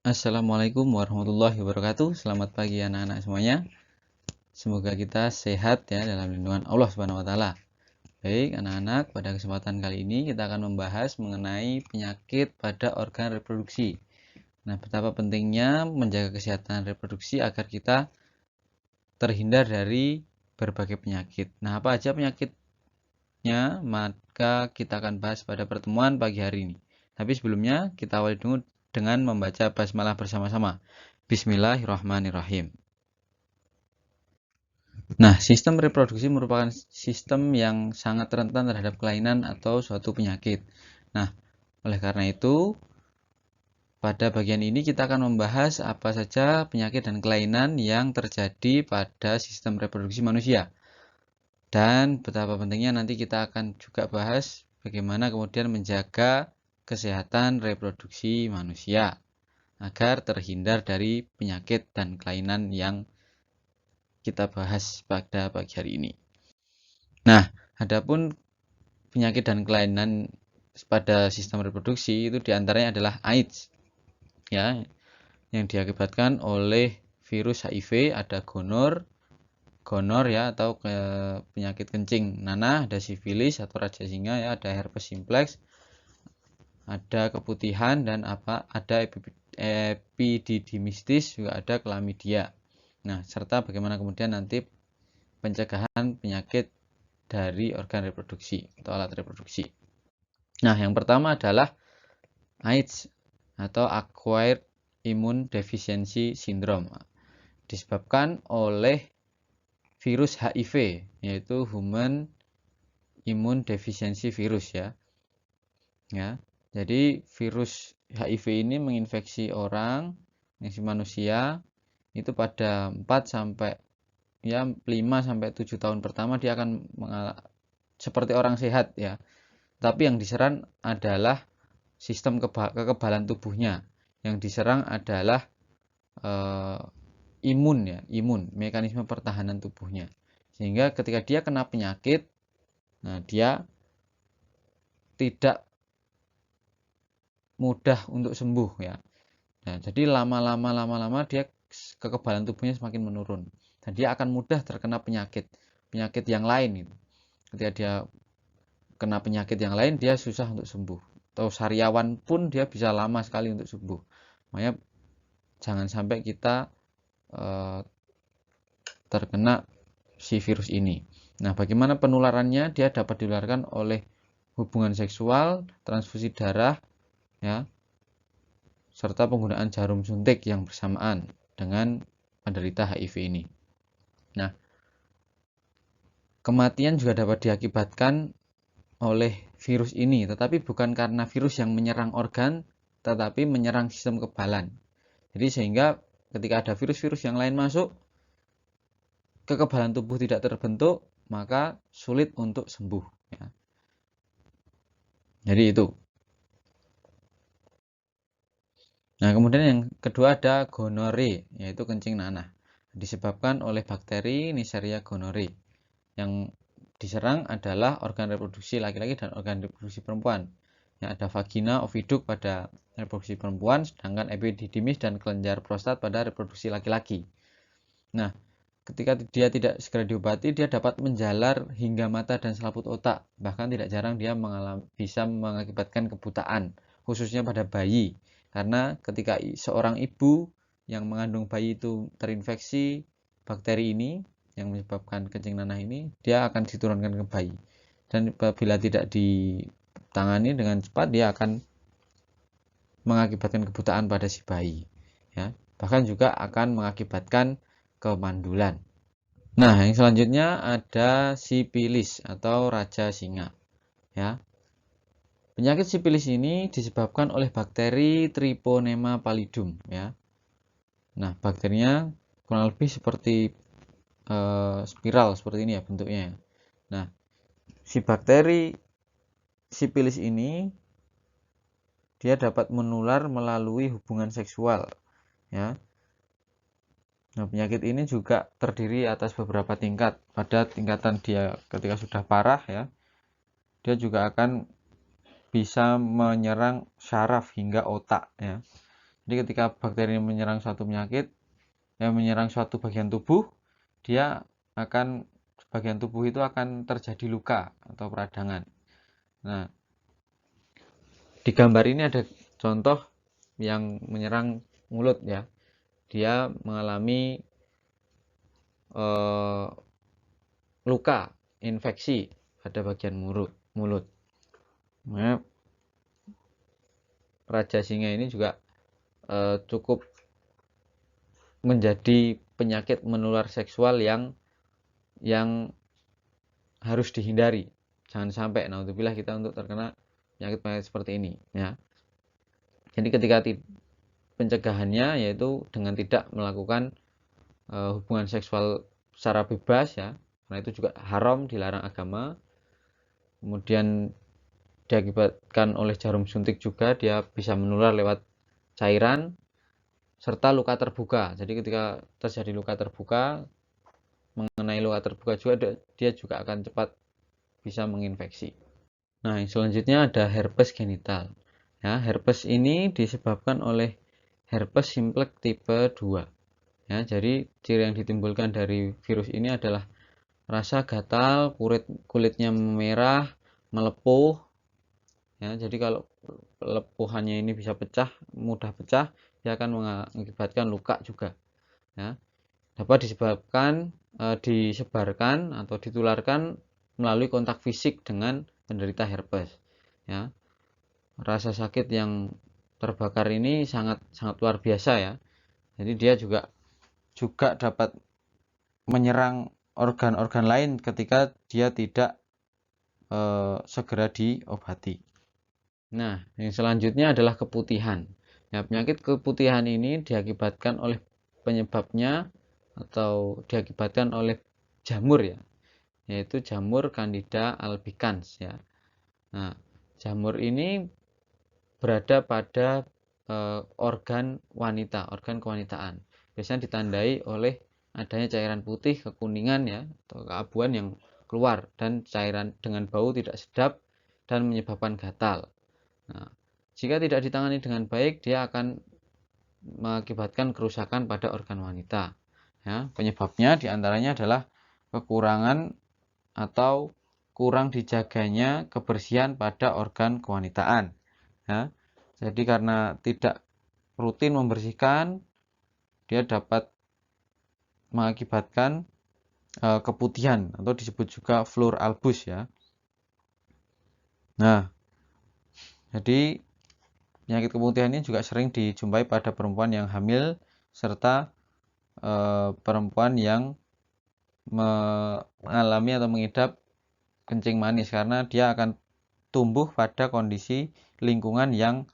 Assalamualaikum warahmatullahi wabarakatuh. Selamat pagi anak-anak semuanya. Semoga kita sehat ya dalam lindungan Allah Subhanahu wa taala. Baik, anak-anak, pada kesempatan kali ini kita akan membahas mengenai penyakit pada organ reproduksi. Nah, betapa pentingnya menjaga kesehatan reproduksi agar kita terhindar dari berbagai penyakit. Nah, apa aja penyakitnya? Maka kita akan bahas pada pertemuan pagi hari ini. Tapi sebelumnya kita awali dulu dengan membaca basmalah bersama-sama. Bismillahirrahmanirrahim. Nah, sistem reproduksi merupakan sistem yang sangat rentan terhadap kelainan atau suatu penyakit. Nah, oleh karena itu, pada bagian ini kita akan membahas apa saja penyakit dan kelainan yang terjadi pada sistem reproduksi manusia. Dan betapa pentingnya nanti kita akan juga bahas bagaimana kemudian menjaga kesehatan reproduksi manusia agar terhindar dari penyakit dan kelainan yang kita bahas pada pagi hari ini. Nah, adapun penyakit dan kelainan pada sistem reproduksi itu diantaranya adalah AIDS, ya, yang diakibatkan oleh virus HIV, ada gonor ya atau penyakit kencing nanah, ada sifilis atau raja singa ya, ada herpes simplex, ada keputihan dan ada epididymistis, juga ada chlamydia. Nah, serta bagaimana kemudian nanti pencegahan penyakit dari organ reproduksi atau alat reproduksi. Nah, yang pertama adalah AIDS atau Acquired Immune Deficiency Syndrome. Disebabkan oleh virus HIV, yaitu Human Immune Deficiency Virus ya. Jadi virus HIV ini menginfeksi orang, menginfeksi manusia itu pada 4 sampai 5 sampai 7 tahun pertama dia akan seperti orang sehat ya. Tapi yang diserang adalah sistem kekebalan tubuhnya. Yang diserang adalah imun, mekanisme pertahanan tubuhnya. Sehingga ketika dia kena penyakit, nah dia tidak mudah untuk sembuh ya. Nah, jadi lama-lama dia kekebalan tubuhnya semakin menurun dan dia akan mudah terkena penyakit yang lain. Ketika dia kena penyakit yang lain, dia susah untuk sembuh. Atau sariawan pun dia bisa lama sekali untuk sembuh. Makanya jangan sampai kita terkena si virus ini. Nah, bagaimana penularannya? Dia dapat dinularkan oleh hubungan seksual, transfusi darah, ya, serta penggunaan jarum suntik yang bersamaan dengan penderita HIV ini. Nah, kematian juga dapat diakibatkan oleh virus ini, tetapi bukan karena virus yang menyerang organ, tetapi menyerang sistem kekebalan. Jadi sehingga ketika ada virus-virus yang lain masuk, kekebalan tubuh tidak terbentuk, maka sulit untuk sembuh. Ya. Jadi itu. Nah, kemudian yang kedua ada gonore, yaitu kencing nanah. Disebabkan oleh bakteri Neisseria gonorrhoeae. Yang diserang adalah organ reproduksi laki-laki dan organ reproduksi perempuan. Yang ada vagina, oviduk pada reproduksi perempuan, sedangkan epididymis dan kelenjar prostat pada reproduksi laki-laki. Nah, ketika dia tidak segera diobati, dia dapat menjalar hingga mata dan selaput otak. Bahkan tidak jarang dia bisa mengakibatkan kebutaan, khususnya pada bayi. Karena ketika seorang ibu yang mengandung bayi itu terinfeksi bakteri ini, yang menyebabkan kencing nanah ini, dia akan diturunkan ke bayi. Dan apabila tidak ditangani dengan cepat, dia akan mengakibatkan kebutaan pada si bayi. Ya. Bahkan juga akan mengakibatkan kemandulan. Nah, yang selanjutnya ada sipilis atau raja singa. Ya. Penyakit sipilis ini disebabkan oleh bakteri Treponema pallidum. Ya. Nah, bakterinya kurang lebih seperti spiral seperti ini ya bentuknya. Nah, si bakteri sipilis ini dia dapat menular melalui hubungan seksual, ya. Nah, penyakit ini juga terdiri atas beberapa tingkat. Pada tingkatan dia ketika sudah parah ya, dia juga akan bisa menyerang syaraf hingga otak ya. Jadi ketika bakteri ini menyerang suatu penyakit, menyerang suatu bagian tubuh, dia akan bagian tubuh itu akan terjadi luka atau peradangan. Nah, di gambar ini ada contoh yang menyerang mulut ya. Dia mengalami luka, infeksi pada bagian mulut. Nah, Raja Singa ini juga cukup menjadi penyakit menular seksual yang harus dihindari. Jangan sampai naudzubillah kita untuk terkena penyakit-penyakit seperti ini ya. Jadi ketika pencegahannya yaitu dengan tidak melakukan hubungan seksual secara bebas ya. Karena itu juga haram, dilarang agama. Kemudian diakibatkan oleh jarum suntik juga, dia bisa menular lewat cairan serta luka terbuka. Jadi ketika terjadi luka terbuka, mengenai luka terbuka juga dia juga akan cepat bisa menginfeksi. Nah, yang selanjutnya ada herpes genital. Ya, herpes ini disebabkan oleh herpes simplex tipe 2. Ya, jadi ciri yang ditimbulkan dari virus ini adalah rasa gatal, kulitnya memerah, melepuh. Ya, jadi kalau lepuhannya ini bisa mudah pecah, dia akan mengakibatkan luka juga. Ya, dapat disebarkan atau ditularkan melalui kontak fisik dengan penderita herpes. Ya, rasa sakit yang terbakar ini sangat luar biasa ya. Jadi dia juga dapat menyerang organ-organ lain ketika dia tidak segera diobati. Nah, yang selanjutnya adalah keputihan. Ya, penyakit keputihan ini diakibatkan oleh penyebabnya atau diakibatkan oleh jamur ya, yaitu jamur Candida albicans ya. Nah, jamur ini berada pada organ wanita, organ kewanitaan. Biasanya ditandai oleh adanya cairan putih kekuningan ya atau keabuan yang keluar dan cairan dengan bau tidak sedap dan menyebabkan gatal. Nah, jika tidak ditangani dengan baik, dia akan mengakibatkan kerusakan pada organ wanita. Ya, penyebabnya diantaranya adalah kekurangan atau kurang dijaganya kebersihan pada organ kewanitaan. Ya, jadi karena tidak rutin membersihkan, dia dapat mengakibatkan keputihan atau disebut juga flur albus ya. Nah, jadi penyakit keputihan ini juga sering dijumpai pada perempuan yang hamil serta perempuan yang mengalami atau mengidap kencing manis karena dia akan tumbuh pada kondisi lingkungan yang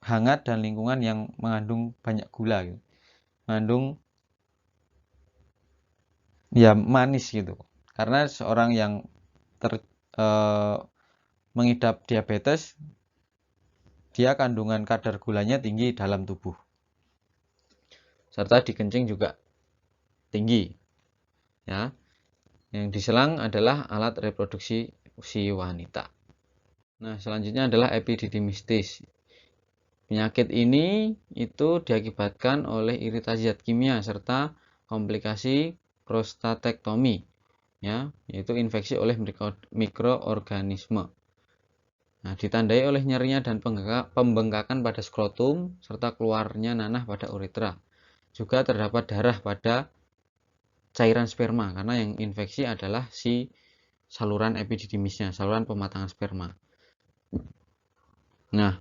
hangat dan lingkungan yang mengandung banyak gula gitu. Mengandung ya manis gitu. Karena seorang yang mengidap diabetes, dia kandungan kadar gulanya tinggi dalam tubuh. Serta di kencing juga tinggi. Ya. Yang diselang adalah alat reproduksi si wanita. Nah, selanjutnya adalah epididymitis. Penyakit ini itu diakibatkan oleh iritasi zat kimia serta komplikasi prostatektomi, ya, yaitu infeksi oleh mikroorganisme. Nah, ditandai oleh nyerinya dan pembengkakan pada skrotum serta keluarnya nanah pada uretra. Juga terdapat darah pada cairan sperma karena yang infeksi adalah si saluran epididymisnya, saluran pematangan sperma. Nah,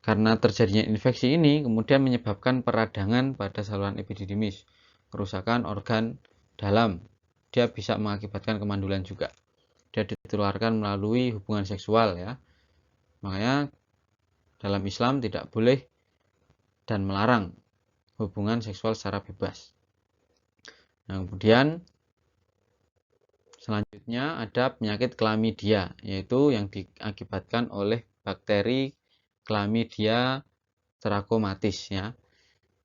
karena terjadinya infeksi ini kemudian menyebabkan peradangan pada saluran epididymis, kerusakan organ dalam. Dia bisa mengakibatkan kemandulan juga. Dia ditularkan melalui hubungan seksual ya. Makanya dalam Islam tidak boleh dan melarang hubungan seksual secara bebas. Nah, kemudian selanjutnya ada penyakit chlamydia, yaitu yang diakibatkan oleh bakteri Chlamydia trachomatis ya.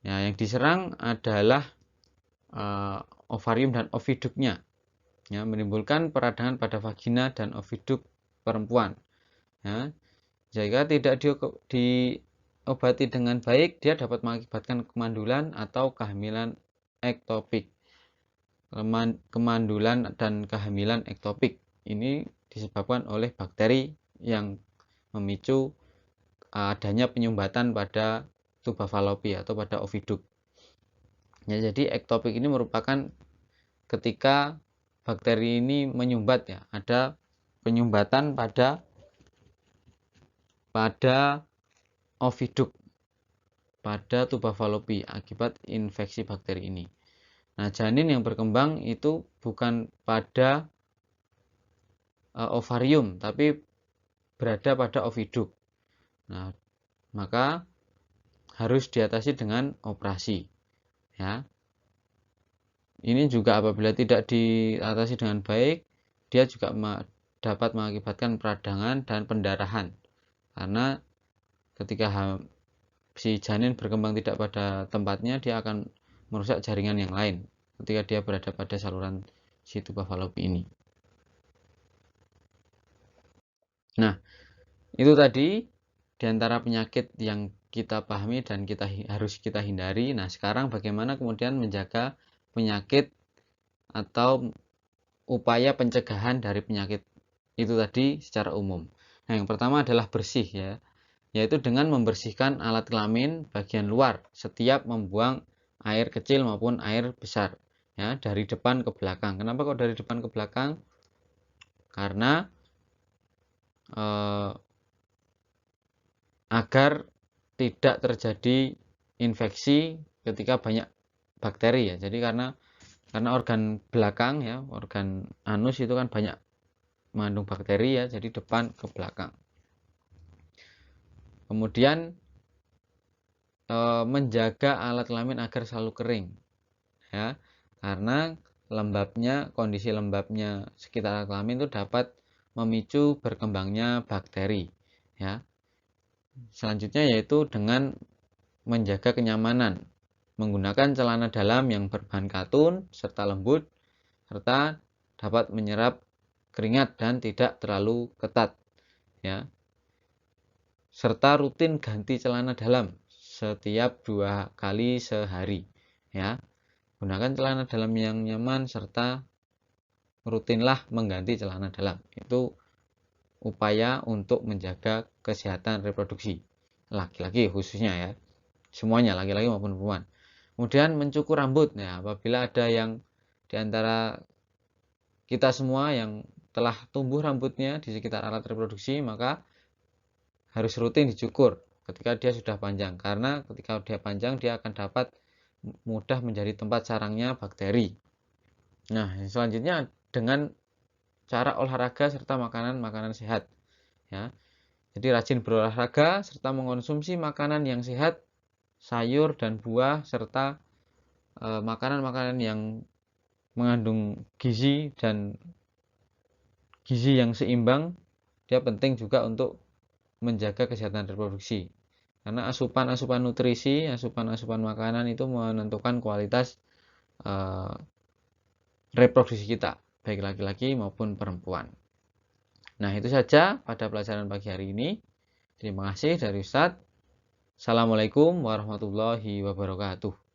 Ya, yang diserang adalah ovarium dan oviduknya. Ya, menimbulkan peradangan pada vagina dan oviduk perempuan. Ya, jika tidak diobati dengan baik, dia dapat mengakibatkan kemandulan atau kehamilan ektopik. Kemandulan dan kehamilan ektopik ini disebabkan oleh bakteri yang memicu adanya penyumbatan pada tuba Fallopi atau pada oviduk. Ya, jadi ektopik ini merupakan ketika bakteri ini menyumbat, ya, ada penyumbatan pada oviduk, pada tuba Fallopi akibat infeksi bakteri ini. Nah, janin yang berkembang itu bukan pada ovarium, tapi berada pada oviduk. Nah, maka harus diatasi dengan operasi. Ya, ini juga apabila tidak diatasi dengan baik, dia juga dapat mengakibatkan peradangan dan pendarahan. Karena ketika si janin berkembang tidak pada tempatnya, dia akan merusak jaringan yang lain ketika dia berada pada saluran si tuba Fallopi ini. Nah, itu tadi diantara penyakit yang kita pahami dan harus kita hindari. Nah, sekarang bagaimana kemudian menjaga penyakit atau upaya pencegahan dari penyakit itu tadi secara umum. Nah, yang pertama adalah bersih, ya, yaitu dengan membersihkan alat kelamin bagian luar setiap membuang air kecil maupun air besar, ya, dari depan ke belakang. Kenapa kok dari depan ke belakang? Karena agar tidak terjadi infeksi ketika banyak bakteri, ya. Jadi karena organ belakang, ya, organ anus itu kan banyak mengandung bakteri, ya, jadi depan ke belakang. Kemudian menjaga alat kelamin agar selalu kering, ya, karena kondisi lembabnya sekitar alat kelamin itu dapat memicu berkembangnya bakteri, ya. Selanjutnya yaitu dengan menjaga kenyamanan, menggunakan celana dalam yang berbahan katun serta lembut, serta dapat menyerap keringat dan tidak terlalu ketat, ya. Serta rutin ganti celana dalam setiap 2 kali sehari, ya. Gunakan celana dalam yang nyaman serta rutinlah mengganti celana dalam. Itu upaya untuk menjaga kesehatan reproduksi laki-laki khususnya, ya, semuanya laki-laki maupun perempuan. Kemudian mencukur rambut. Nah, apabila ada yang diantara kita semua yang telah tumbuh rambutnya di sekitar alat reproduksi, maka harus rutin dicukur ketika dia sudah panjang, karena ketika dia panjang dia akan dapat mudah menjadi tempat sarangnya bakteri. Nah, selanjutnya dengan cara olahraga serta makanan-makanan sehat, ya. Jadi rajin berolahraga serta mengonsumsi makanan yang sehat, sayur dan buah serta makanan-makanan yang mengandung gizi dan gizi yang seimbang. Dia penting juga untuk menjaga kesehatan reproduksi. Karena asupan-asupan nutrisi, asupan-asupan makanan itu menentukan kualitas reproduksi kita, baik laki-laki maupun perempuan. Nah, itu saja pada pelajaran pagi hari ini. Terima kasih dari Ustadz. Assalamualaikum warahmatullahi wabarakatuh.